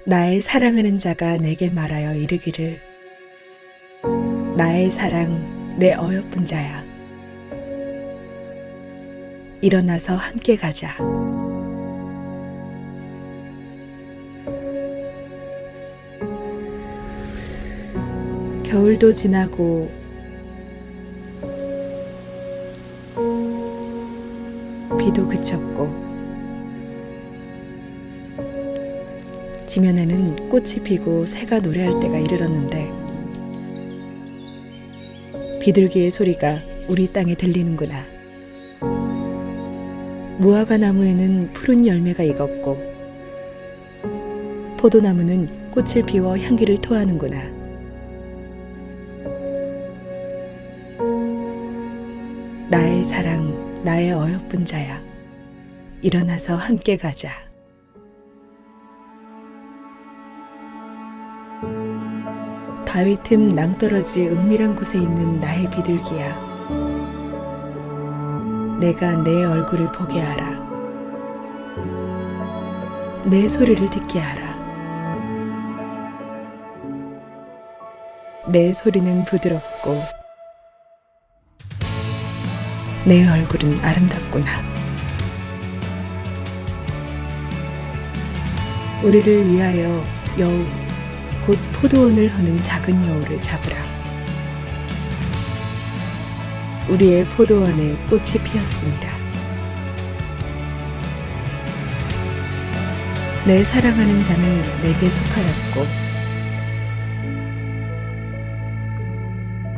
나의 사랑하는 자가 내게 말하여 이르기를 나의 사랑 내 어여쁜 자야 일어나서 함께 가자. 겨울도 지나고 비도 그쳤고 지면에는 꽃이 피고 새가 노래할 때가 이르렀는데 비둘기의 소리가 우리 땅에 들리는구나. 무화과 나무에는 푸른 열매가 익었고 포도나무는 꽃을 피워 향기를 토하는구나. 나의 사랑, 나의 어여쁜 자야. 일어나서 함께 가자. 바위 틈 낭떠러지 은밀한 곳에 있는 나의 비둘기야. 내가 내 얼굴을 보게 하라. 내 소리를 듣게 하라. 내 소리는 부드럽고 내 얼굴은 아름답구나. 우리를 위하여 여우, 곧 포도원을 허는 작은 여우를 잡으라. 우리의 포도원에 꽃이 피었습니다. 내 사랑하는 자는 내게 속하였고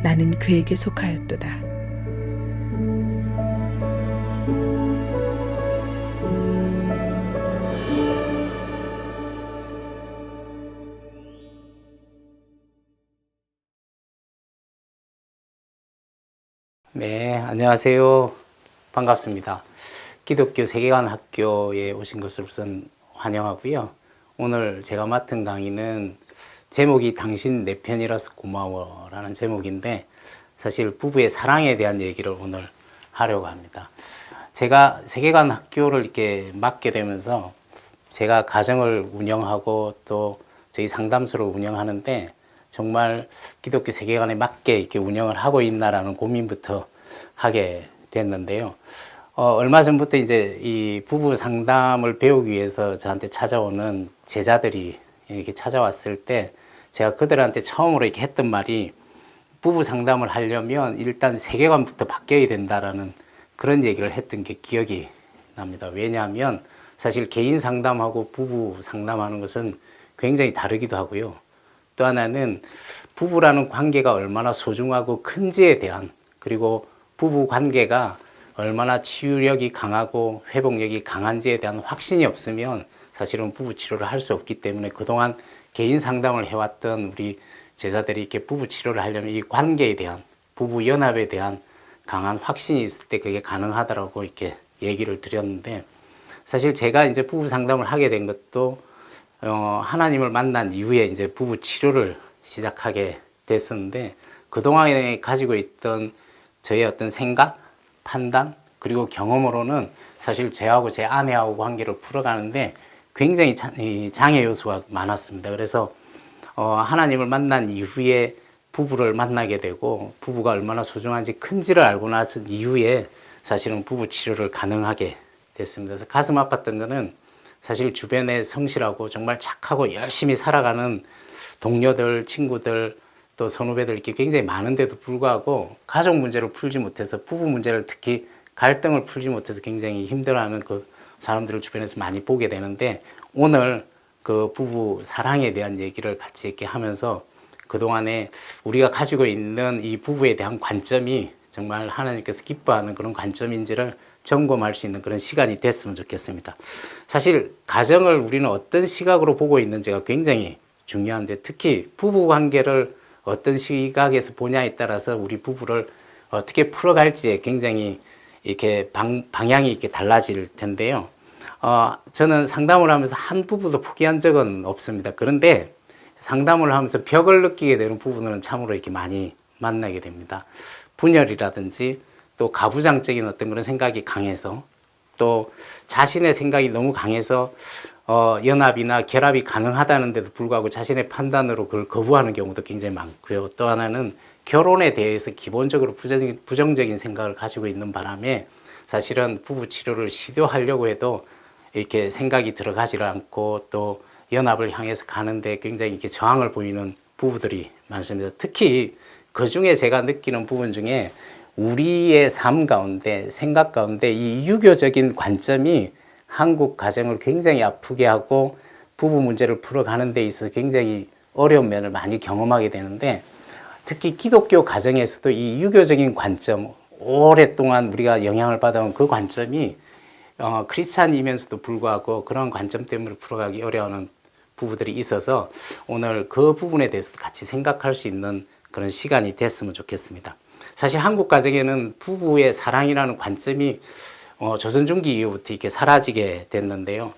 나는 그에게 속하였도다. 네, 안녕하세요. 반갑습니다. 기독교 세계관 학교에 오신 것을 우선 환영하고요. 오늘 제가 맡은 강의는 제목이 당신 내 편이라서 고마워 라는 제목인데 사실 부부의 사랑에 대한 얘기를 오늘 하려고 합니다. 제가 세계관 학교를 이렇게 맡게 되면서 제가 가정을 운영하고 또 저희 상담소를 운영하는데 정말 기독교 세계관에 맞게 이렇게 운영을 하고 있나라는 고민부터 하게 됐는데요. 얼마 전부터 이제 이 부부 상담을 배우기 위해서 저한테 찾아오는 제자들이 이렇게 찾아왔을 때 제가 그들한테 처음으로 이렇게 했던 말이 부부 상담을 하려면 일단 세계관부터 바뀌어야 된다라는 그런 얘기를 했던 게 기억이 납니다. 왜냐하면 사실 개인 상담하고 부부 상담하는 것은 굉장히 다르기도 하고요. 또 하나는 부부라는 관계가 얼마나 소중하고 큰지에 대한, 그리고 부부 관계가 얼마나 치유력이 강하고 회복력이 강한지에 대한 확신이 없으면 사실은 부부 치료를 할 수 없기 때문에 그동안 개인 상담을 해왔던 우리 제자들이 이렇게 부부 치료를 하려면 이 관계에 대한, 부부 연합에 대한 강한 확신이 있을 때 그게 가능하다라고 이렇게 얘기를 드렸는데, 사실 제가 이제 부부 상담을 하게 된 것도 하나님을 만난 이후에 이제 부부 치료를 시작하게 됐었는데, 그동안에 가지고 있던 저의 어떤 생각, 판단, 그리고 경험으로는 사실 저하고 제 아내하고 관계를 풀어가는데 굉장히 장애 요소가 많았습니다. 그래서 하나님을 만난 이후에 부부를 만나게 되고 부부가 얼마나 소중한지 큰지를 알고 나서 이후에 사실은 부부 치료를 가능하게 됐습니다. 그래서 가슴 아팠던 거는 사실 주변에 성실하고 정말 착하고 열심히 살아가는 동료들, 친구들, 또 선후배들 이렇게 굉장히 많은데도 불구하고 가족 문제를 풀지 못해서, 부부 문제를 특히 갈등을 풀지 못해서 굉장히 힘들어하는 그 사람들을 주변에서 많이 보게 되는데, 오늘 그 부부 사랑에 대한 얘기를 같이 이렇게 하면서 그동안에 우리가 가지고 있는 이 부부에 대한 관점이 정말 하나님께서 기뻐하는 그런 관점인지를 점검할 수 있는 그런 시간이 됐으면 좋겠습니다. 사실 가정을 우리는 어떤 시각으로 보고 있는지가 굉장히 중요한데, 특히 부부 관계를 어떤 시각에서 보냐에 따라서 우리 부부를 어떻게 풀어갈지에 굉장히 이렇게 방향이 이렇게 달라질 텐데요. 저는 상담을 하면서 한 부부도 포기한 적은 없습니다. 그런데 상담을 하면서 벽을 느끼게 되는 부분은 참으로 이렇게 많이 만나게 됩니다. 분열이라든지 또 가부장적인 어떤 그런 생각이 강해서 또 자신의 생각이 너무 강해서 연합이나 결합이 가능하다는데도 불구하고 자신의 판단으로 그걸 거부하는 경우도 굉장히 많고요. 또 하나는 결혼에 대해서 기본적으로 부정적인 생각을 가지고 있는 바람에 사실은 부부 치료를 시도하려고 해도 이렇게 생각이 들어가지를 않고 또 연합을 향해서 가는데 굉장히 이렇게 저항을 보이는 부부들이 많습니다. 특히 그 중에 제가 느끼는 부분 중에 우리의 삶 가운데, 생각 가운데 이 유교적인 관점이 한국 가정을 굉장히 아프게 하고 부부 문제를 풀어가는 데 있어서 굉장히 어려운 면을 많이 경험하게 되는데, 특히 기독교 가정에서도 이 유교적인 관점, 오랫동안 우리가 영향을 받아온 그 관점이 크리스찬이면서도 불구하고 그런 관점 때문에 풀어가기 어려워하는 부부들이 있어서 오늘 그 부분에 대해서도 같이 생각할 수 있는 그런 시간이 됐으면 좋겠습니다. 사실 한국 가정에는 부부의 사랑이라는 관점이 조선 중기 이후부터 이렇게 사라지게 됐는데요.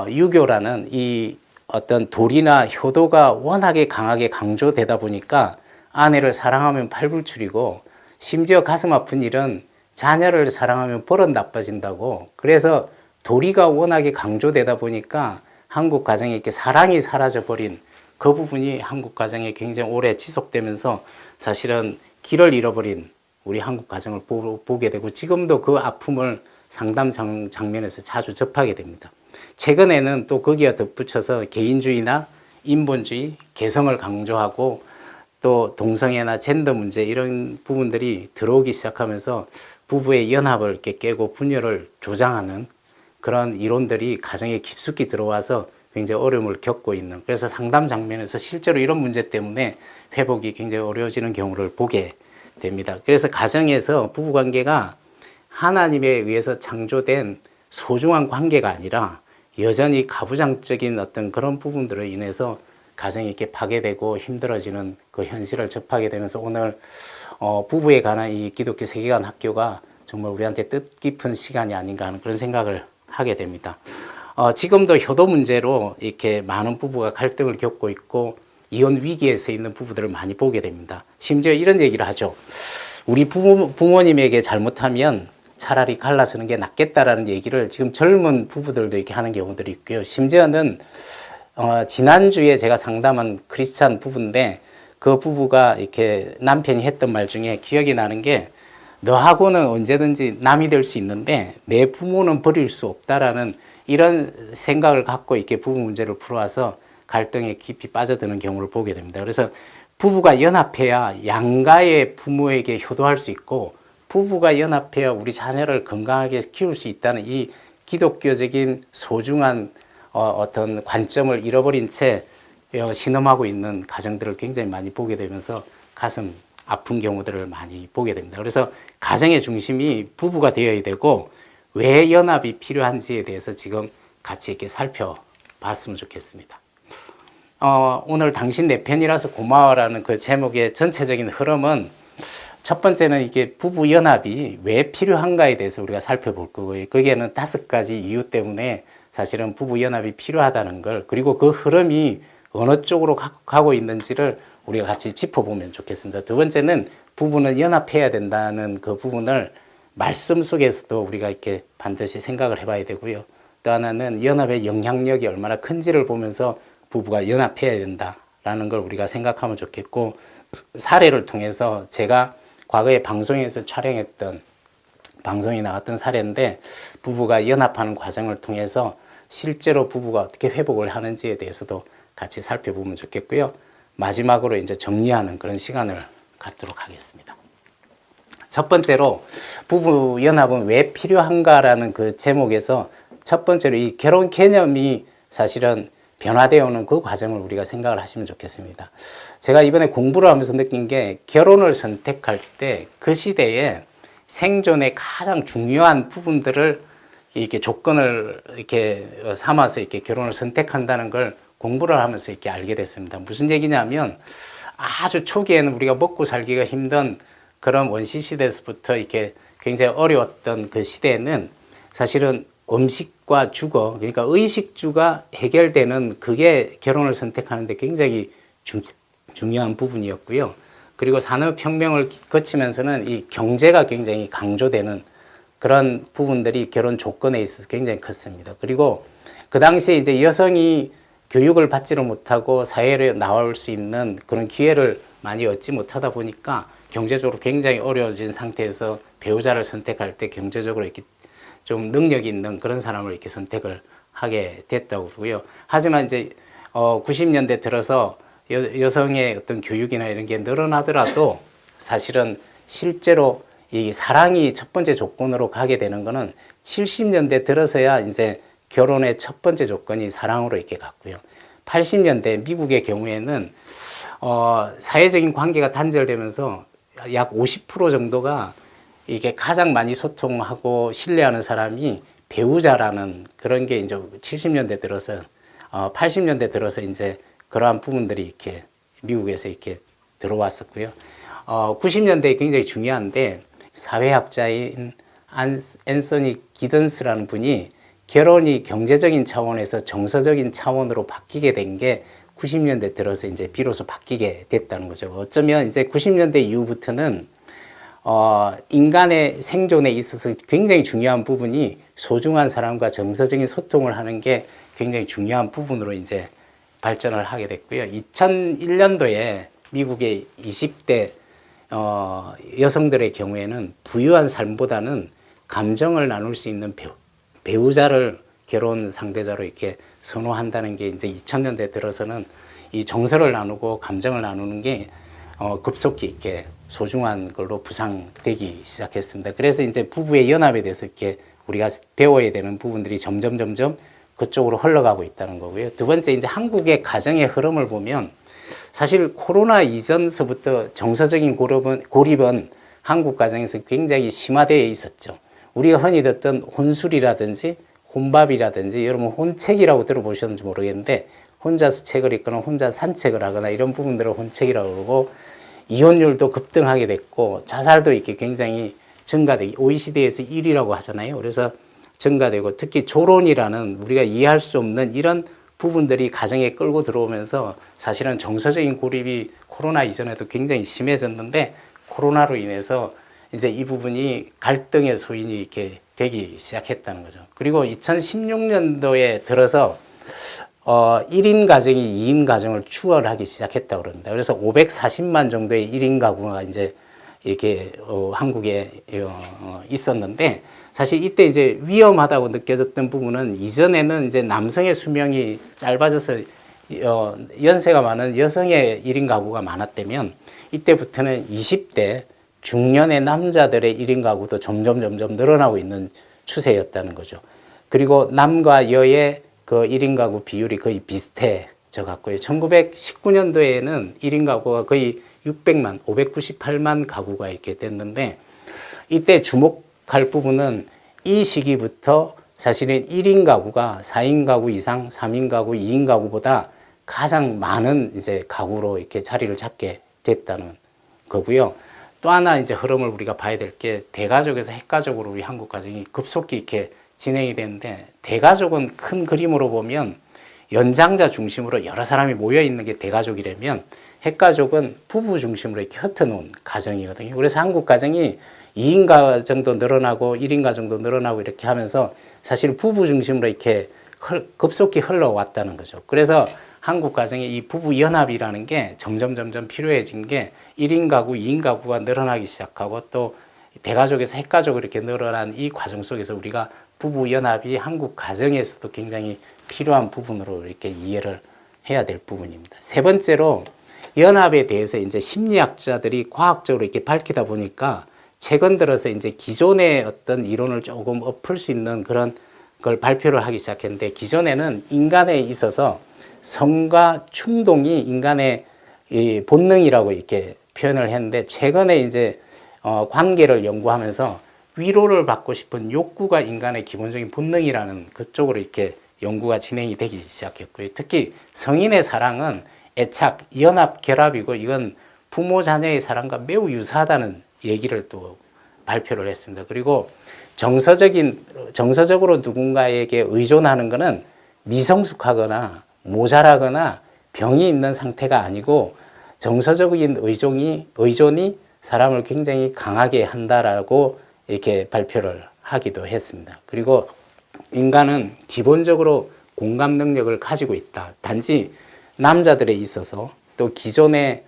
유교라는 이 어떤 도리나 효도가 워낙에 강하게 강조되다 보니까 아내를 사랑하면 팔불출이고, 심지어 가슴 아픈 일은 자녀를 사랑하면 버릇 나빠진다고. 그래서 도리가 워낙에 강조되다 보니까 한국 가정에 이렇게 사랑이 사라져버린 그 부분이 한국 가정에 굉장히 오래 지속되면서 사실은 길을 잃어버린 우리 한국 가정을 보게 되고, 지금도 그 아픔을 상담 장면에서 자주 접하게 됩니다. 최근에는 또 거기에 덧붙여서 개인주의나 인본주의, 개성을 강조하고 또 동성애나 젠더 문제 이런 부분들이 들어오기 시작하면서 부부의 연합을 이렇게 깨고 분열을 조장하는 그런 이론들이 가정에 깊숙이 들어와서 굉장히 어려움을 겪고 있는, 그래서 상담 장면에서 실제로 이런 문제 때문에 회복이 굉장히 어려워지는 경우를 보게 됩니다. 그래서 가정에서 부부관계가 하나님에 의해서 창조된 소중한 관계가 아니라 여전히 가부장적인 어떤 그런 부분들로 인해서 가정이 이렇게 파괴되고 힘들어지는 그 현실을 접하게 되면서 오늘 부부에 관한 이 기독교 세계관 학교가 정말 우리한테 뜻깊은 시간이 아닌가 하는 그런 생각을 하게 됩니다. 지금도 효도 문제로 이렇게 많은 부부가 갈등을 겪고 있고 이혼 위기에 서 있는 부부들을 많이 보게 됩니다. 심지어 이런 얘기를 하죠. 우리 부모님에게 잘못하면 차라리 갈라서는 게 낫겠다라는 얘기를 지금 젊은 부부들도 이렇게 하는 경우들이 있고요. 심지어는 지난주에 제가 상담한 크리스찬 부부인데 그 부부가 이렇게 남편이 했던 말 중에 기억이 나는 게, 너하고는 언제든지 남이 될 수 있는데 내 부모는 버릴 수 없다라는 이런 생각을 갖고 이렇게 부부 문제를 풀어와서 갈등에 깊이 빠져드는 경우를 보게 됩니다. 그래서 부부가 연합해야 양가의 부모에게 효도할 수 있고, 부부가 연합해야 우리 자녀를 건강하게 키울 수 있다는 이 기독교적인 소중한 어떤 관점을 잃어버린 채 신음하고 있는 가정들을 굉장히 많이 보게 되면서 가슴 아픈 경우들을 많이 보게 됩니다. 그래서 가정의 중심이 부부가 되어야 되고, 왜 연합이 필요한지에 대해서 지금 같이 이렇게 살펴봤으면 좋겠습니다. 오늘 당신 내 편이라서 고마워라는 그 제목의 전체적인 흐름은, 첫 번째는 이게 부부 연합이 왜 필요한가에 대해서 우리가 살펴볼 거고요. 거기에는 5가지 이유 때문에 사실은 부부 연합이 필요하다는 걸, 그리고 그 흐름이 어느 쪽으로 가고 있는지를 우리가 같이 짚어보면 좋겠습니다. 두 번째는 부부는 연합해야 된다는 그 부분을 말씀 속에서도 우리가 이렇게 반드시 생각을 해봐야 되고요. 또 하나는 연합의 영향력이 얼마나 큰지를 보면서 부부가 연합해야 된다라는 걸 우리가 생각하면 좋겠고, 사례를 통해서 제가 과거에 방송에서 촬영했던 방송에 나왔던 사례인데, 부부가 연합하는 과정을 통해서 실제로 부부가 어떻게 회복을 하는지에 대해서도 같이 살펴보면 좋겠고요. 마지막으로 이제 정리하는 그런 시간을 갖도록 하겠습니다. 첫 번째로 부부 연합은 왜 필요한가라는 그 제목에서 첫 번째로 이 결혼 개념이 사실은 변화되어 오는 그 과정을 우리가 생각을 하시면 좋겠습니다. 제가 이번에 공부를 하면서 느낀 게, 결혼을 선택할 때 그 시대에 생존의 가장 중요한 부분들을 이렇게 조건을 이렇게 삼아서 이렇게 결혼을 선택한다는 걸 공부를 하면서 이렇게 알게 됐습니다. 무슨 얘기냐면, 아주 초기에는 우리가 먹고 살기가 힘든 그런 원시 시대에서부터 이렇게 굉장히 어려웠던 그 시대에는 사실은 음식과 주거, 그러니까 의식주가 해결되는 그게 결혼을 선택하는데 굉장히 중요한 부분이었고요. 그리고 산업혁명을 거치면서는 이 경제가 굉장히 강조되는 그런 부분들이 결혼 조건에 있어서 굉장히 컸습니다. 그리고 그 당시에 이제 여성이 교육을 받지를 못하고 사회에 나올 수 있는 그런 기회를 많이 얻지 못하다 보니까 경제적으로 굉장히 어려워진 상태에서 배우자를 선택할 때 경제적으로 이렇게 좀 능력이 있는 그런 사람을 이렇게 선택을 하게 됐다고 그러고요. 하지만 이제 90년대 들어서 여성의 어떤 교육이나 이런 게 늘어나더라도 사실은 실제로 이 사랑이 첫 번째 조건으로 가게 되는 거는 70년대 들어서야 이제 결혼의 첫 번째 조건이 사랑으로 이렇게 갔고요. 80년대 미국의 경우에는 사회적인 관계가 단절되면서 약 50% 정도가 이게 가장 많이 소통하고 신뢰하는 사람이 배우자라는 그런 게 이제 70년대 들어서 80년대 들어서 이제 그러한 부분들이 이렇게 미국에서 이렇게 들어왔었고요. 90년대에 굉장히 중요한데 사회학자인 앤서니 기든스라는 분이 결혼이 경제적인 차원에서 정서적인 차원으로 바뀌게 된 게 90년대 들어서 이제 비로소 바뀌게 됐다는 거죠. 어쩌면 이제 90년대 이후부터는 인간의 생존에 있어서 굉장히 중요한 부분이 소중한 사람과 정서적인 소통을 하는 게 굉장히 중요한 부분으로 이제 발전을 하게 됐고요. 2001년도에 미국의 20대 여성들의 경우에는 부유한 삶보다는 감정을 나눌 수 있는 배우자를 결혼 상대자로 이렇게 선호한다는 게 이제 2000년대 들어서는 이 정서를 나누고 감정을 나누는 게 급속히 이렇게 소중한 걸로 부상되기 시작했습니다. 그래서 이제 부부의 연합에 대해서 이렇게 우리가 배워야 되는 부분들이 점점 그쪽으로 흘러가고 있다는 거고요. 두 번째, 이제 한국의 가정의 흐름을 보면 사실 코로나 이전서부터 정서적인 고립은 한국 가정에서 굉장히 심화되어 있었죠. 우리가 흔히 듣던 혼술이라든지 혼밥이라든지, 여러분 혼책이라고 들어보셨는지 모르겠는데 혼자서 책을 읽거나 혼자 산책을 하거나 이런 부분들을 혼책이라고 그러고, 이혼율도 급등하게 됐고 자살도 이렇게 굉장히 증가되고 OECD에서 1위라고 하잖아요. 그래서 증가되고, 특히 조론이라는 우리가 이해할 수 없는 이런 부분들이 가정에 끌고 들어오면서 사실은 정서적인 고립이 코로나 이전에도 굉장히 심해졌는데 코로나로 인해서 이제 이 부분이 갈등의 소인이 이렇게 되기 시작했다는 거죠. 그리고 2016년도에 들어서 1인 가정이 2인 가정을 추월하기 시작했다고 그럽니다. 그래서 540만 정도의 1인 가구가 이제 이렇게 한국에 있었는데, 사실 이때 이제 위험하다고 느껴졌던 부분은 이전에는 이제 남성의 수명이 짧아져서 연세가 많은 여성의 1인 가구가 많았다면, 이때부터는 20대 중년의 남자들의 1인 가구도 점점 늘어나고 있는 추세였다는 거죠. 그리고 남과 여의 그 1인 가구 비율이 거의 비슷해져 갔고요. 1919년도에는 1인 가구가 거의 600만, 598만 가구가 이렇게 됐는데, 이때 주목할 부분은 이 시기부터 사실은 1인 가구가 4인 가구 이상, 3인 가구, 2인 가구보다 가장 많은 이제 가구로 이렇게 자리를 잡게 됐다는 거고요. 또 하나 이제 흐름을 우리가 봐야 될 게, 대가족에서 핵가족으로 우리 한국 가정이 급속히 이렇게 진행이 되는데, 대가족은 큰 그림으로 보면 연장자 중심으로 여러 사람이 모여 있는 게 대가족이라면, 핵가족은 부부 중심으로 이렇게 흩어놓은 가정이거든요. 그래서 한국 가정이 2인 가정도 늘어나고 1인 가정도 늘어나고 이렇게 하면서 사실 부부 중심으로 이렇게 급속히 흘러왔다는 거죠. 그래서 한국 가정의 이 부부 연합이라는 게 점점 필요해진 게, 1인 가구, 2인 가구가 늘어나기 시작하고 또 대가족에서 핵가족으로 이렇게 늘어난 이 과정 속에서 우리가 부부 연합이 한국 가정에서도 굉장히 필요한 부분으로 이렇게 이해를 해야 될 부분입니다. 세 번째로, 연합에 대해서 이제 심리학자들이 과학적으로 이렇게 밝히다 보니까 최근 들어서 이제 기존의 어떤 이론을 조금 엎을 수 있는 그런 걸 발표를 하기 시작했는데, 기존에는 인간에 있어서 성과 충동이 인간의 이 본능이라고 이렇게 표현을 했는데, 최근에 이제 관계를 연구하면서 위로를 받고 싶은 욕구가 인간의 기본적인 본능이라는 그쪽으로 이렇게 연구가 진행이 되기 시작했고요. 특히 성인의 사랑은 애착, 연합, 결합이고, 이건 부모 자녀의 사랑과 매우 유사하다는 얘기를 또 발표를 했습니다. 그리고 정서적으로 누군가에게 의존하는 것은 미성숙하거나 모자라거나 병이 있는 상태가 아니고, 정서적인 의존이 사람을 굉장히 강하게 한다라고 이렇게 발표를 하기도 했습니다. 그리고 인간은 기본적으로 공감 능력을 가지고 있다. 단지 남자들에 있어서 또 기존의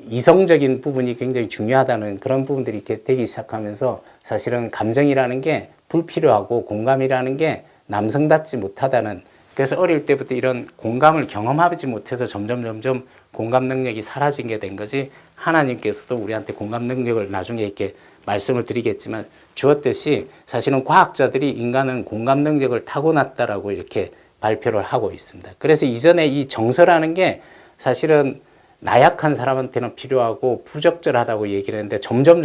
이성적인 부분이 굉장히 중요하다는 그런 부분들이 이렇게 되기 시작하면서 사실은 감정이라는 게 불필요하고 공감이라는 게 남성답지 못하다는, 그래서 어릴 때부터 이런 공감을 경험하지 못해서 점점 공감 능력이 사라지게 된 거지, 하나님께서도 우리한테 공감 능력을 나중에 이렇게 말씀을 드리겠지만 주었듯이 사실은 과학자들이 인간은 공감 능력을 타고났다라고 이렇게 발표를 하고 있습니다. 그래서 이전에 이 정서라는 게 사실은 나약한 사람한테는 필요하고 부적절하다고 얘기를 했는데 점점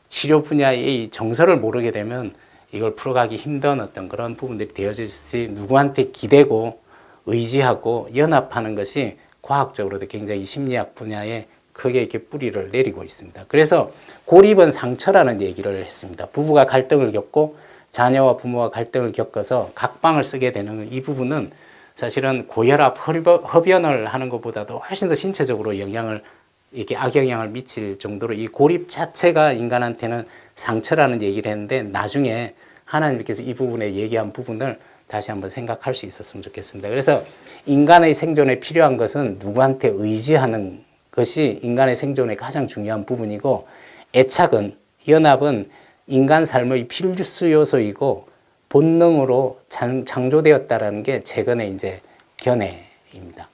치료 분야의 이 정서를 모르게 되면 이걸 풀어가기 힘든 어떤 그런 부분들이 되어질지, 누구한테 기대고 의지하고 연합하는 것이 과학적으로도 굉장히 심리학 분야에 크게 이렇게 뿌리를 내리고 있습니다. 그래서 고립은 상처라는 얘기를 했습니다. 부부가 갈등을 겪고 자녀와 부모가 갈등을 겪어서 각방을 쓰게 되는 이 부분은 사실은 고혈압, 흡연을 하는 것보다도 훨씬 더 신체적으로 이렇게 악영향을 미칠 정도로 이 고립 자체가 인간한테는 상처라는 얘기를 했는데, 나중에 하나님께서 이 부분에 얘기한 부분을 다시 한번 생각할 수 있었으면 좋겠습니다. 그래서 인간의 생존에 필요한 것은 누구한테 의지하는 것이 인간의 생존에 가장 중요한 부분이고, 애착은, 연합은 인간 삶의 필수 요소이고 본능으로 창조되었다라는 게 최근의 이제 견해입니다.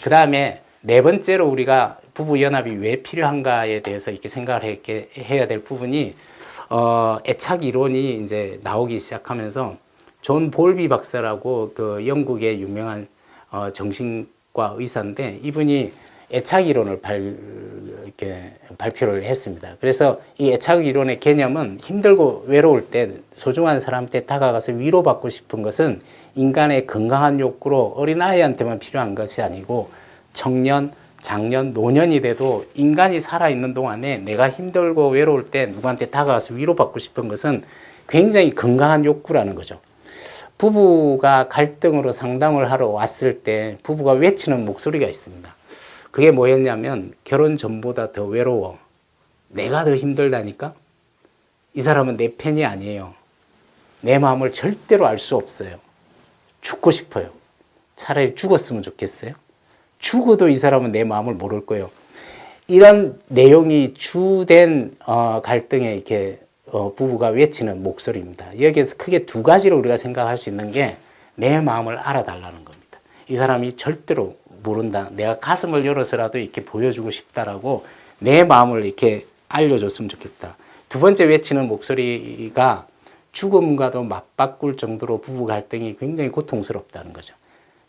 그 다음에 네 번째로 우리가 부부 연합이 왜 필요한가에 대해서 이렇게 생각을 해야 될 부분이 애착 이론이 이제 나오기 시작하면서 존 볼비 박사라고 그 영국의 유명한 정신과 의사인데, 이분이 애착 이론을 이렇게 발표를 했습니다. 그래서 이 애착 이론의 개념은 힘들고 외로울 때 소중한 사람한테 다가가서 위로받고 싶은 것은 인간의 건강한 욕구로 어린아이한테만 필요한 것이 아니고 청년, 장년, 노년이 돼도 인간이 살아있는 동안에 내가 힘들고 외로울 때 누구한테 다가가서 위로받고 싶은 것은 굉장히 건강한 욕구라는 거죠. 부부가 갈등으로 상담을 하러 왔을 때 부부가 외치는 목소리가 있습니다. 그게 뭐였냐면, 결혼 전보다 더 외로워. 내가 더 힘들다니까? 이 사람은 내 편이 아니에요. 내 마음을 절대로 알 수 없어요. 죽고 싶어요. 차라리 죽었으면 좋겠어요. 죽어도 이 사람은 내 마음을 모를 거예요. 이런 내용이 주된 갈등에 이렇게 부부가 외치는 목소리입니다. 여기에서 크게 두 가지로 우리가 생각할 수 있는 게, 내 마음을 알아달라는 겁니다. 이 사람이 절대로 모른다. 내가 가슴을 열어서라도 이렇게 보여주고 싶다라고 내 마음을 이렇게 알려줬으면 좋겠다. 두 번째 외치는 목소리가 죽음과도 맞바꿀 정도로 부부 갈등이 굉장히 고통스럽다는 거죠.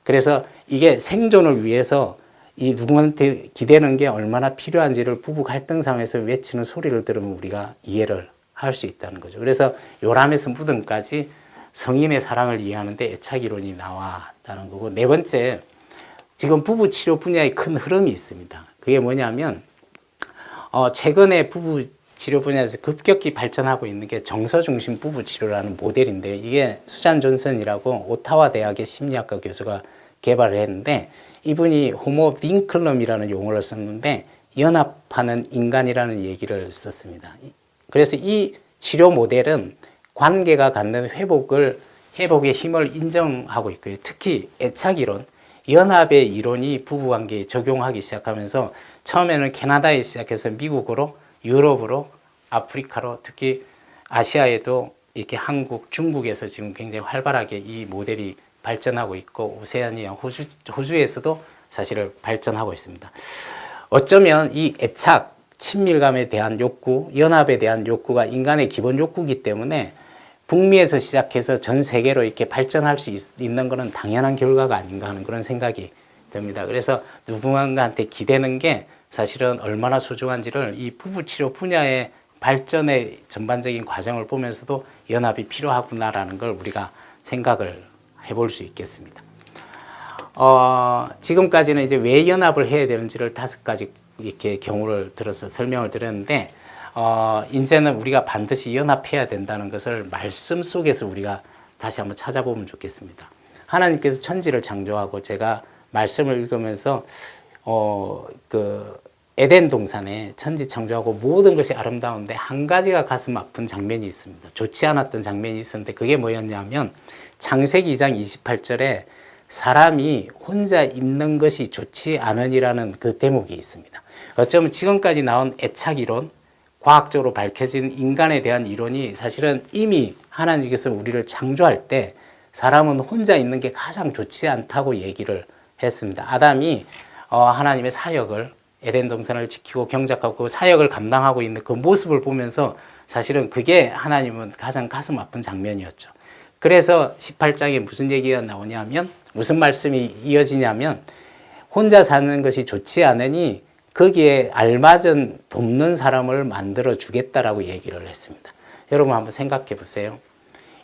그래서 이게 생존을 위해서 이 누구한테 기대는 게 얼마나 필요한지를 부부 갈등 상황에서 외치는 소리를 들으면 우리가 이해를 할 수 있다는 거죠. 그래서 요람에서 무덤까지 성인의 사랑을 이해하는데 애착 이론이 나왔다는 거고, 네 번째, 지금 부부 치료 분야에 큰 흐름이 있습니다. 그게 뭐냐면 최근에 부부 치료 분야에서 급격히 발전하고 있는 게 정서 중심 부부 치료라는 모델인데요. 이게 수잔 존슨이라고 오타와 대학의 심리학과 교수가 개발을 했는데, 이분이 호모 빈클럼이라는 용어를 썼는데 연합하는 인간이라는 얘기를 썼습니다. 그래서 이 치료 모델은 관계가 갖는 회복의 힘을 인정하고 있고요. 특히 애착 이론, 연합의 이론이 부부관계에 적용하기 시작하면서 처음에는 캐나다에 시작해서 미국으로, 유럽으로, 아프리카로, 특히 아시아에도 이렇게 한국, 중국에서 지금 굉장히 활발하게 이 모델이 발전하고 있고, 오세아니아, 호주에서도 사실 발전하고 있습니다. 어쩌면 이 애착, 친밀감에 대한 욕구, 연합에 대한 욕구가 인간의 기본 욕구이기 때문에 북미에서 시작해서 전 세계로 이렇게 발전할 수 있는 것은 당연한 결과가 아닌가 하는 그런 생각이 듭니다. 그래서 누군가한테 기대는 게 사실은 얼마나 소중한지를 이 부부치료 분야의 발전의 전반적인 과정을 보면서도 연합이 필요하구나라는 걸 우리가 생각을 해볼 수 있겠습니다. 지금까지는 이제 왜 연합을 해야 되는지를 5가지 이렇게 경우를 들어서 설명을 드렸는데, 이제는 우리가 반드시 연합해야 된다는 것을 말씀 속에서 우리가 다시 한번 찾아보면 좋겠습니다. 하나님께서 천지를 창조하고 제가 말씀을 읽으면서 에덴 동산에 천지창조하고 모든 것이 아름다운데 한 가지가 가슴 아픈 장면이 있습니다. 좋지 않았던 장면이 있었는데 그게 뭐였냐면 창세기 2장 28절에 사람이 혼자 있는 것이 좋지 않으니라는 그 대목이 있습니다. 어쩌면 지금까지 나온 애착이론, 과학적으로 밝혀진 인간에 대한 이론이 사실은 이미 하나님께서 우리를 창조할 때 사람은 혼자 있는 게 가장 좋지 않다고 얘기를 했습니다. 아담이 하나님의 사역을 에덴 동산을 지키고 경작하고 그 사역을 감당하고 있는 그 모습을 보면서 사실은 그게 하나님은 가장 가슴 아픈 장면이었죠. 그래서 18장에 무슨 얘기가 나오냐면 무슨 말씀이 이어지냐면 혼자 사는 것이 좋지 않으니 거기에 알맞은 돕는 사람을 만들어 주겠다라고 얘기를 했습니다. 여러분 한번 생각해 보세요.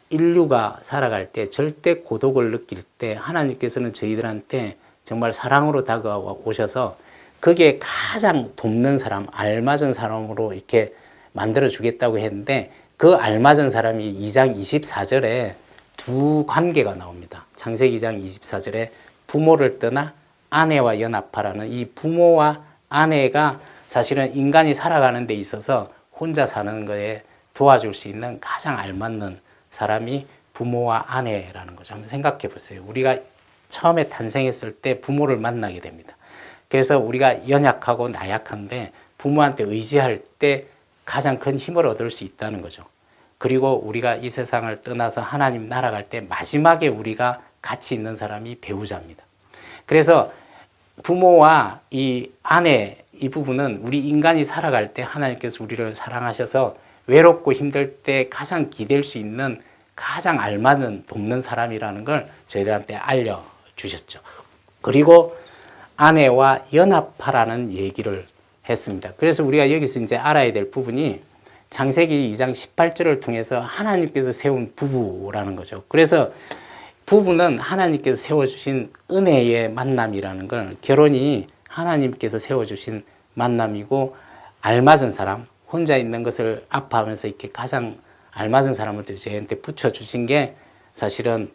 인류가 살아갈 때 절대 고독을 느낄 때 하나님께서는 저희들한테 정말 사랑으로 다가오셔서 거기에 가장 돕는 사람, 알맞은 사람으로 이렇게 만들어 주겠다고 했는데 그 알맞은 사람이 2장 24절에 두 관계가 나옵니다. 창세기 2장 24절에 부모를 떠나 아내와 연합하라는 이 부모와 아내가 사실은 인간이 살아가는 데 있어서 혼자 사는 거에 도와줄 수 있는 가장 알맞는 사람이 부모와 아내라는 거죠. 한번 생각해 보세요. 우리가 처음에 탄생했을 때 부모를 만나게 됩니다. 그래서 우리가 연약하고 나약한데 부모한테 의지할 때 가장 큰 힘을 얻을 수 있다는 거죠. 그리고 우리가 이 세상을 떠나서 하나님 나라 갈 때 마지막에 우리가 같이 있는 사람이 배우자입니다. 그래서 부모와 이 아내 이 부분은 우리 인간이 살아갈 때 하나님께서 우리를 사랑하셔서 외롭고 힘들 때 가장 기댈 수 있는 가장 알맞는 돕는 사람이라는 걸 저희들한테 알려주셨죠. 그리고 아내와 연합하라는 얘기를 했습니다. 그래서 우리가 여기서 이제 알아야 될 부분이 창세기 2장 18절을 통해서 하나님께서 세운 부부라는 거죠. 그래서 부부는 하나님께서 세워주신 은혜의 만남이라는 걸 결혼이 하나님께서 세워주신 만남이고 알맞은 사람, 혼자 있는 것을 아파하면서 이렇게 가장 알맞은 사람을 저희한테 붙여주신 게 사실은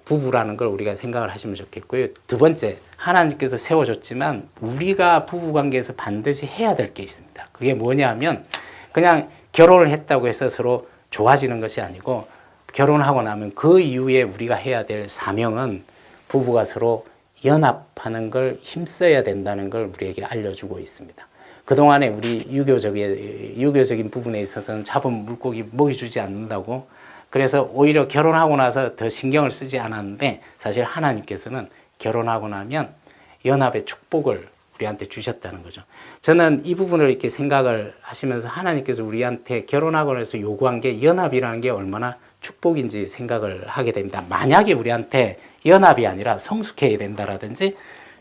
부부라는 걸 우리가 생각을 하시면 좋겠고요. 두 번째, 하나님께서 세워줬지만 우리가 부부관계에서 반드시 해야 될 게 있습니다. 그게 뭐냐면 그냥 결혼을 했다고 해서 서로 좋아지는 것이 아니고 결혼하고 나면 그 이후에 우리가 해야 될 사명은 부부가 서로 연합하는 걸 힘써야 된다는 걸 우리에게 알려주고 있습니다. 그동안에 우리 유교적인 부분에 있어서는 잡은 물고기 먹여주지 않는다고 그래서 오히려 결혼하고 나서 더 신경을 쓰지 않았는데 사실 하나님께서는 결혼하고 나면 연합의 축복을 우리한테 주셨다는 거죠. 저는 이 부분을 이렇게 생각을 하시면서 하나님께서 우리한테 결혼하고 나서 요구한 게 연합이라는 게 얼마나 축복인지 생각을 하게 됩니다. 만약에 우리한테 연합이 아니라 성숙해야 된다라든지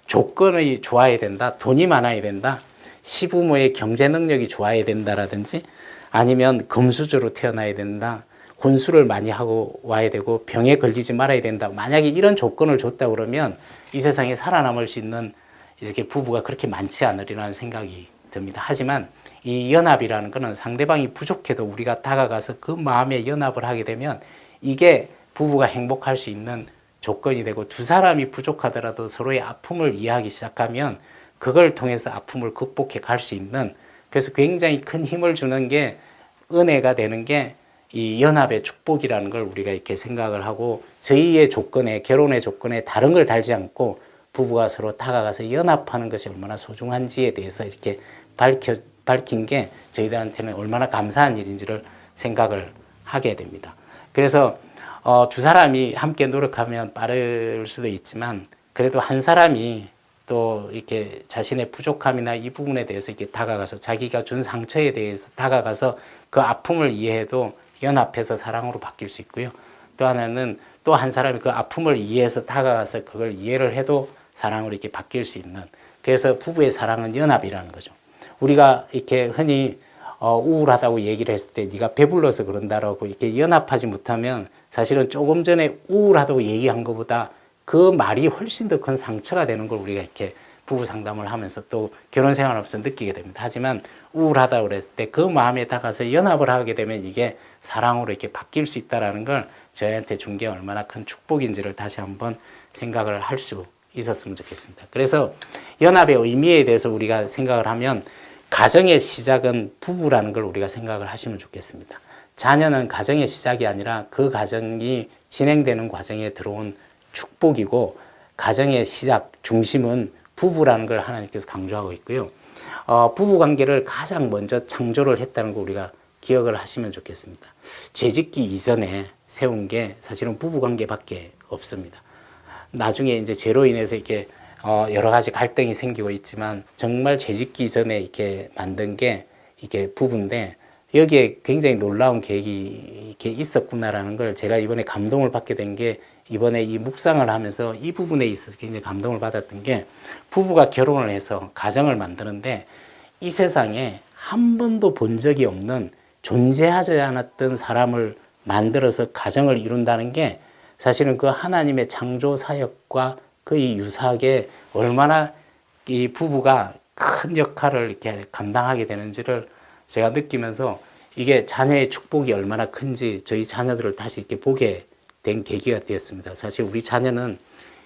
조건이 좋아야 된다, 돈이 많아야 된다, 시부모의 경제 능력이 좋아야 된다라든지 아니면 금수저로 태어나야 된다, 혼수를 많이 하고 와야 되고 병에 걸리지 말아야 된다. 만약에 이런 조건을 줬다 그러면 이 세상에 살아남을 수 있는 이렇게 부부가 그렇게 많지 않으리라는 생각이 듭니다. 하지만 이 연합이라는 것은 상대방이 부족해도 우리가 다가가서 그 마음에 연합을 하게 되면 이게 부부가 행복할 수 있는 조건이 되고 두 사람이 부족하더라도 서로의 아픔을 이해하기 시작하면 그걸 통해서 아픔을 극복해 갈 수 있는 그래서 굉장히 큰 힘을 주는 게 은혜가 되는 게 이 연합의 축복이라는 걸 우리가 이렇게 생각을 하고 저희의 조건에 결혼의 조건에 다른 걸 달지 않고 부부가 서로 다가가서 연합하는 것이 얼마나 소중한지에 대해서 이렇게 밝힌 게 저희들한테는 얼마나 감사한 일인지를 생각을 하게 됩니다. 그래서 두 사람이 함께 노력하면 빠를 수도 있지만 그래도 한 사람이 또 이렇게 자신의 부족함이나 이 부분에 대해서 이렇게 다가가서 자기가 준 상처에 대해서 다가가서 그 아픔을 이해해도 연합해서 사랑으로 바뀔 수 있고요. 또 하나는 또 한 사람이 그 아픔을 이해해서 다가가서 그걸 이해를 해도 사랑으로 이렇게 바뀔 수 있는 그래서 부부의 사랑은 연합이라는 거죠. 우리가 이렇게 흔히 우울하다고 얘기를 했을 때 네가 배불러서 그런다라고 이렇게 연합하지 못하면 사실은 조금 전에 우울하다고 얘기한 것보다 그 말이 훨씬 더 큰 상처가 되는 걸 우리가 이렇게 부부 상담을 하면서 또 결혼 생활 하면서 느끼게 됩니다. 하지만 우울하다고 그랬을 때 그 마음에 다가서 연합을 하게 되면 이게 사랑으로 이렇게 바뀔 수 있다는 걸 저희한테 준 게 얼마나 큰 축복인지를 다시 한번 생각을 할 수 있었으면 좋겠습니다. 그래서 연합의 의미에 대해서 우리가 생각을 하면 가정의 시작은 부부라는 걸 우리가 생각을 하시면 좋겠습니다. 자녀는 가정의 시작이 아니라 그 가정이 진행되는 과정에 들어온 축복이고 가정의 시작, 중심은 부부라는 걸 하나님께서 강조하고 있고요. 부부 관계를 가장 먼저 창조를 했다는 거 우리가 기억을 하시면 좋겠습니다. 죄짓기 이전에 세운 게 사실은 부부 관계밖에 없습니다. 나중에 이제 죄로 인해서 이렇게 여러 가지 갈등이 생기고 있지만 정말 죄짓기 전에 이렇게 만든 게 이게 부부인데 여기에 굉장히 놀라운 계획이 이렇게 있었구나라는 걸 제가 이번에 감동을 받게 된 게 이번에 이 묵상을 하면서 이 부분에 있어서 굉장히 감동을 받았던 게 부부가 결혼을 해서 가정을 만드는데 이 세상에 한 번도 본 적이 없는 존재하지 않았던 사람을 만들어서 가정을 이룬다는 게 사실은 그 하나님의 창조 사역과 그의 유사하게 얼마나 이 부부가 큰 역할을 이렇게 감당하게 되는지를 제가 느끼면서 이게 자녀의 축복이 얼마나 큰지 저희 자녀들을 다시 이렇게 보게 된 계기가 되었습니다. 사실 우리 자녀는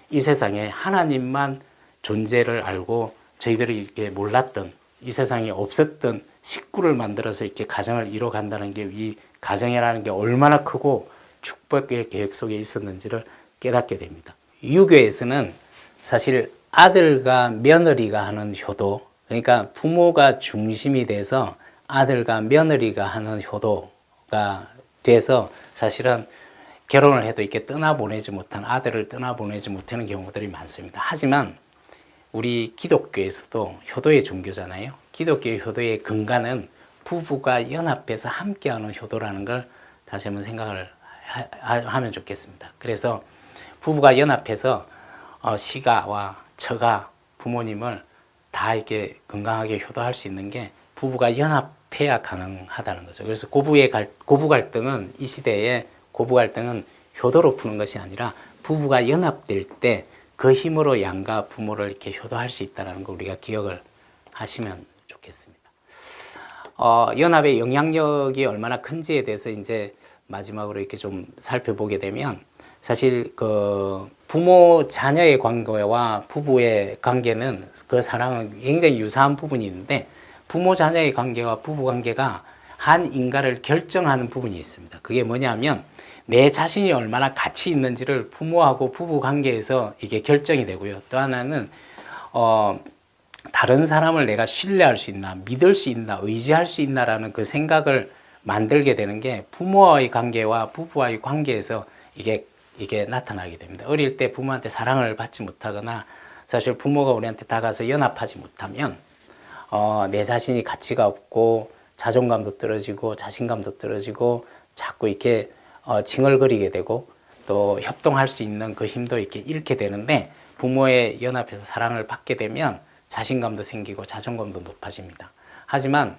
이 세상에 하나님만 존재를 알고 저희들이 이렇게 몰랐던 이 세상에 없었던 식구를 만들어서 이렇게 가정을 이뤄간다는 게 이 가정이라는 게 얼마나 크고 축복의 계획 속에 있었는지를 깨닫게 됩니다. 유교에서는 사실 아들과 며느리가 하는 효도, 그러니까 부모가 중심이 돼서 아들과 며느리가 하는 효도가 돼서 사실은 결혼을 해도 이렇게 떠나보내지 못한 아들을 떠나보내지 못하는 경우들이 많습니다. 하지만 우리 기독교에서도 효도의 종교잖아요. 기독교의 효도의 근간은 부부가 연합해서 함께하는 효도라는 걸 다시 한번 생각을 하면 좋겠습니다. 그래서 부부가 연합해서 시가와 처가 부모님을 다 이렇게 건강하게 효도할 수 있는 게 부부가 연합해야 가능하다는 거죠. 그래서 고부 갈등은 이 시대에 고부 갈등은 효도로 푸는 것이 아니라 부부가 연합될 때 그 힘으로 양가 부모를 이렇게 효도할 수 있다는 걸 우리가 기억을 하시면 좋겠습니다. 연합의 영향력이 얼마나 큰지에 대해서 이제 마지막으로 이렇게 좀 살펴보게 되면 사실 그 부모 자녀의 관계와 부부의 관계는 그 사랑은 굉장히 유사한 부분이 있는데 부모 자녀의 관계와 부부 관계가 한 인간을 결정하는 부분이 있습니다. 그게 뭐냐면 내 자신이 얼마나 가치 있는지를 부모하고 부부 관계에서 이게 결정이 되고요. 또 하나는 다른 사람을 내가 신뢰할 수 있나, 믿을 수 있나, 의지할 수 있나라는 그 생각을 만들게 되는 게 부모와의 관계와 부부와의 관계에서 이게 나타나게 됩니다. 어릴 때 부모한테 사랑을 받지 못하거나 사실 부모가 우리한테 다가서 연합하지 못하면 내 자신이 가치가 없고 자존감도 떨어지고 자신감도 떨어지고 자꾸 이렇게 징얼거리게 되고 또 협동할 수 있는 그 힘도 이렇게 잃게 되는데 부모의 연합해서 사랑을 받게 되면 자신감도 생기고 자존감도 높아집니다. 하지만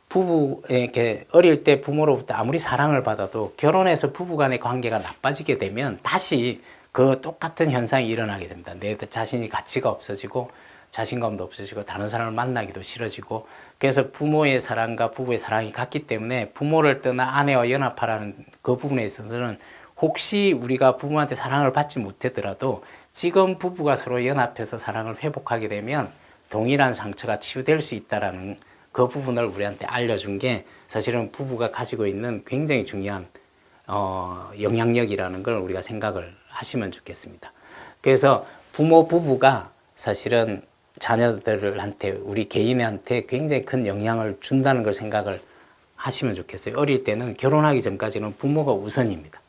부부에게 어릴 때 부모로부터 아무리 사랑을 받아도 결혼해서 부부 간의 관계가 나빠지게 되면 다시 그 똑같은 현상이 일어나게 됩니다. 내 자신이 가치가 없어지고 자신감도 없어지고 다른 사람을 만나기도 싫어지고 그래서 부모의 사랑과 부부의 사랑이 같기 때문에 부모를 떠나 아내와 연합하라는 그 부분에 있어서는 혹시 우리가 부모한테 사랑을 받지 못하더라도 지금 부부가 서로 연합해서 사랑을 회복하게 되면 동일한 상처가 치유될 수 있다는 그 부분을 우리한테 알려준 게 사실은 부부가 가지고 있는 굉장히 중요한 영향력이라는 걸 우리가 생각을 하시면 좋겠습니다. 그래서 부부가 사실은 자녀들한테 우리 개인한테 굉장히 큰 영향을 준다는 걸 생각을 하시면 좋겠어요. 어릴 때는 결혼하기 전까지는 부모가 우선입니다.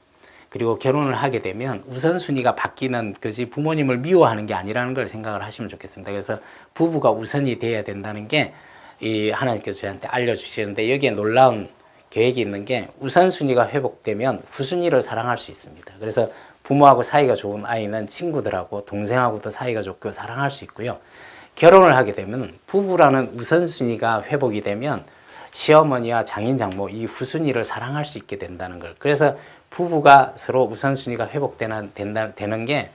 그리고 결혼을 하게 되면 우선순위가 바뀌는 거지 부모님을 미워하는 게 아니라는 걸 생각을 하시면 좋겠습니다. 그래서 부부가 우선이 돼야 된다는 게 이 하나님께서 저희한테 알려주시는데 여기에 놀라운 계획이 있는 게 우선순위가 회복되면 후순위를 사랑할 수 있습니다. 그래서 부모하고 사이가 좋은 아이는 친구들하고 동생하고도 사이가 좋고 사랑할 수 있고요. 결혼을 하게 되면 부부라는 우선순위가 회복이 되면 시어머니와 장인 장모 이 후순위를 사랑할 수 있게 된다는 걸. 그래서 부부가 서로 우선순위가 되는 게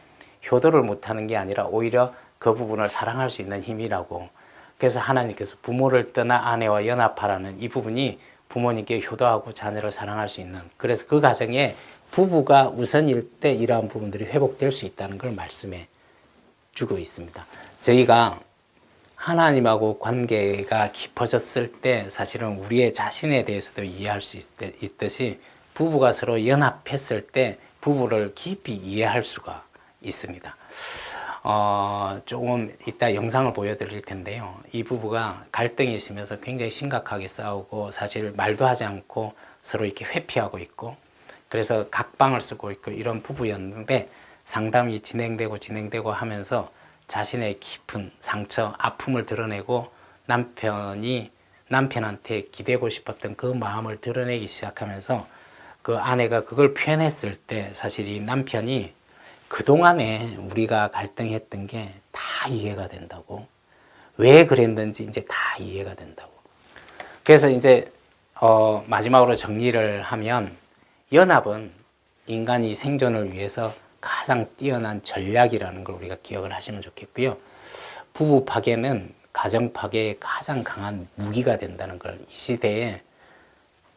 효도를 못하는 게 아니라 오히려 그 부분을 사랑할 수 있는 힘이라고. 그래서 하나님께서 부모를 떠나 아내와 연합하라는 이 부분이 부모님께 효도하고 자녀를 사랑할 수 있는, 그래서 그 가정에 부부가 우선일 때 이러한 부분들이 회복될 수 있다는 걸 말씀해 주고 있습니다. 저희가 하나님하고 관계가 깊어졌을 때 사실은 우리의 자신에 대해서도 이해할 수 있듯이 부부가 서로 연합했을 때 부부를 깊이 이해할 수가 있습니다. 조금 이따 영상을 보여드릴 텐데요. 이 부부가 갈등이 있으면서 굉장히 심각하게 싸우고 사실 말도 하지 않고 서로 이렇게 회피하고 있고 그래서 각방을 쓰고 있고 이런 부부였는데 상담이 진행되고 하면서 자신의 깊은 상처, 아픔을 드러내고 남편한테 기대고 싶었던 그 마음을 드러내기 시작하면서 그 아내가 그걸 표현했을 때 사실 이 남편이 그동안에 우리가 갈등했던 게 다 이해가 된다고. 왜 그랬는지 이제 다 이해가 된다고. 그래서 이제 마지막으로 정리를 하면 연합은 인간이 생존을 위해서 가장 뛰어난 전략이라는 걸 우리가 기억을 하시면 좋겠고요. 부부 파괴는 가정 파괴에 가장 강한 무기가 된다는 걸 이 시대에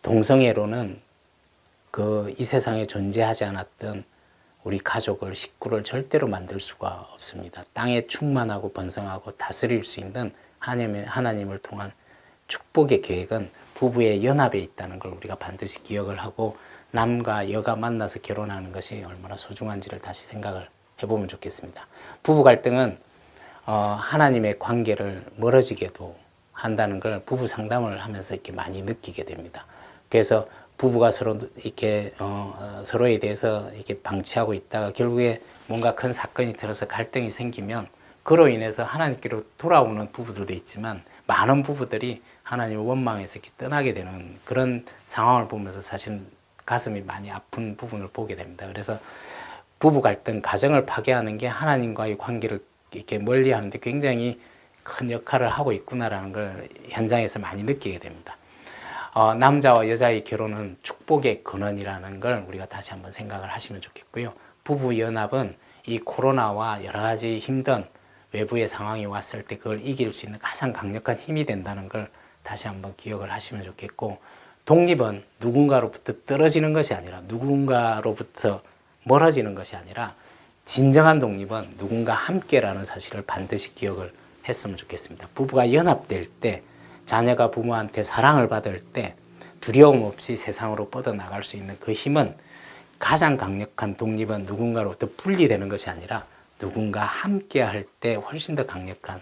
동성애로는 이 세상에 존재하지 않았던 우리 가족을, 식구를 절대로 만들 수가 없습니다. 땅에 충만하고 번성하고 다스릴 수 있는 하나님을 통한 축복의 계획은 부부의 연합에 있다는 걸 우리가 반드시 기억을 하고 남과 여가 만나서 결혼하는 것이 얼마나 소중한지를 다시 생각을 해보면 좋겠습니다. 부부 갈등은 하나님의 관계를 멀어지게도 한다는 걸 부부 상담을 하면서 이렇게 많이 느끼게 됩니다. 그래서 부부가 서로 이렇게 서로에 대해서 이렇게 방치하고 있다가 결국에 뭔가 큰 사건이 들어서 갈등이 생기면 그로 인해서 하나님께로 돌아오는 부부들도 있지만 많은 부부들이 하나님을 원망해서 이렇게 떠나게 되는 그런 상황을 보면서 사실 가슴이 많이 아픈 부분을 보게 됩니다. 그래서 부부 갈등, 가정을 파괴하는 게 하나님과의 관계를 이렇게 멀리하는데 굉장히 큰 역할을 하고 있구나라는 걸 현장에서 많이 느끼게 됩니다. 남자와 여자의 결혼은 축복의 근원이라는 걸 우리가 다시 한번 생각을 하시면 좋겠고요. 부부 연합은 이 코로나와 여러 가지 힘든 외부의 상황이 왔을 때 그걸 이길 수 있는 가장 강력한 힘이 된다는 걸 다시 한번 기억을 하시면 좋겠고, 독립은 누군가로부터 떨어지는 것이 아니라 누군가로부터 멀어지는 것이 아니라 진정한 독립은 누군가 함께라는 사실을 반드시 기억을 했으면 좋겠습니다. 부부가 연합될 때, 자녀가 부모한테 사랑을 받을 때 두려움 없이 세상으로 뻗어나갈 수 있는 그 힘은, 가장 강력한 독립은 누군가로부터 분리되는 것이 아니라 누군가 함께 할 때 훨씬 더 강력한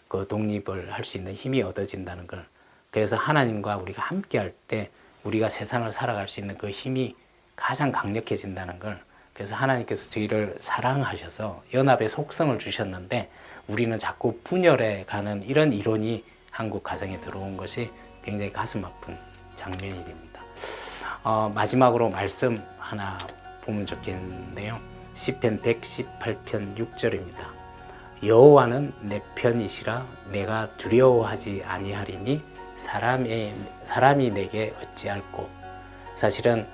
그 독립을 할 수 있는 힘이 얻어진다는 걸, 그래서 하나님과 우리가 함께 할 때 우리가 세상을 살아갈 수 있는 그 힘이 가장 강력해진다는 걸, 그래서 하나님께서 저희를 사랑하셔서 연합의 속성을 주셨는데 우리는 자꾸 분열해 가는 이런 이론이 한국 가정에 들어온 것이 굉장히 가슴 아픈 장면이 됩니다. 마지막으로 말씀 하나 보면 좋겠는데요. 시편 118편 6절입니다. 여호와는 내 편이시라 내가 두려워하지 아니하리니 사람이 내게 어찌할꼬. 사실은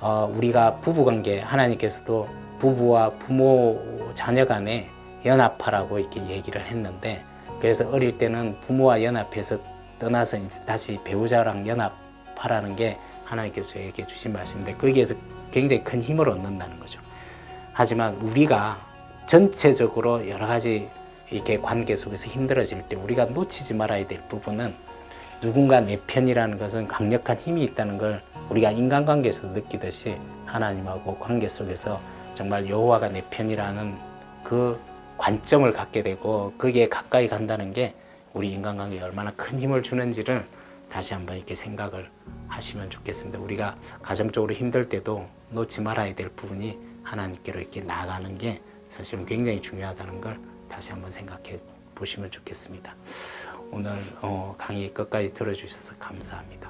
우리가 부부관계, 하나님께서도 부부와 부모 자녀 간에 연합하라고 이렇게 얘기를 했는데, 그래서 어릴 때는 부모와 연합해서 떠나서 이제 다시 배우자랑 연합하라는 게 하나님께서 저에게 주신 말씀인데, 거기에서 굉장히 큰 힘을 얻는다는 거죠. 하지만 우리가 전체적으로 여러 가지 이렇게 관계 속에서 힘들어질 때 우리가 놓치지 말아야 될 부분은, 누군가 내 편이라는 것은 강력한 힘이 있다는 걸 우리가 인간관계에서도 느끼듯이 하나님하고 관계 속에서 정말 여호와가 내 편이라는 그 관점을 갖게 되고 거기에 가까이 간다는 게 우리 인간관계에 얼마나 큰 힘을 주는지를 다시 한번 이렇게 생각을 하시면 좋겠습니다. 우리가 가정적으로 힘들 때도 놓지 말아야 될 부분이 하나님께로 이렇게 나아가는 게 사실은 굉장히 중요하다는 걸 다시 한번 생각해 보시면 좋겠습니다. 오늘 강의 끝까지 들어주셔서 감사합니다.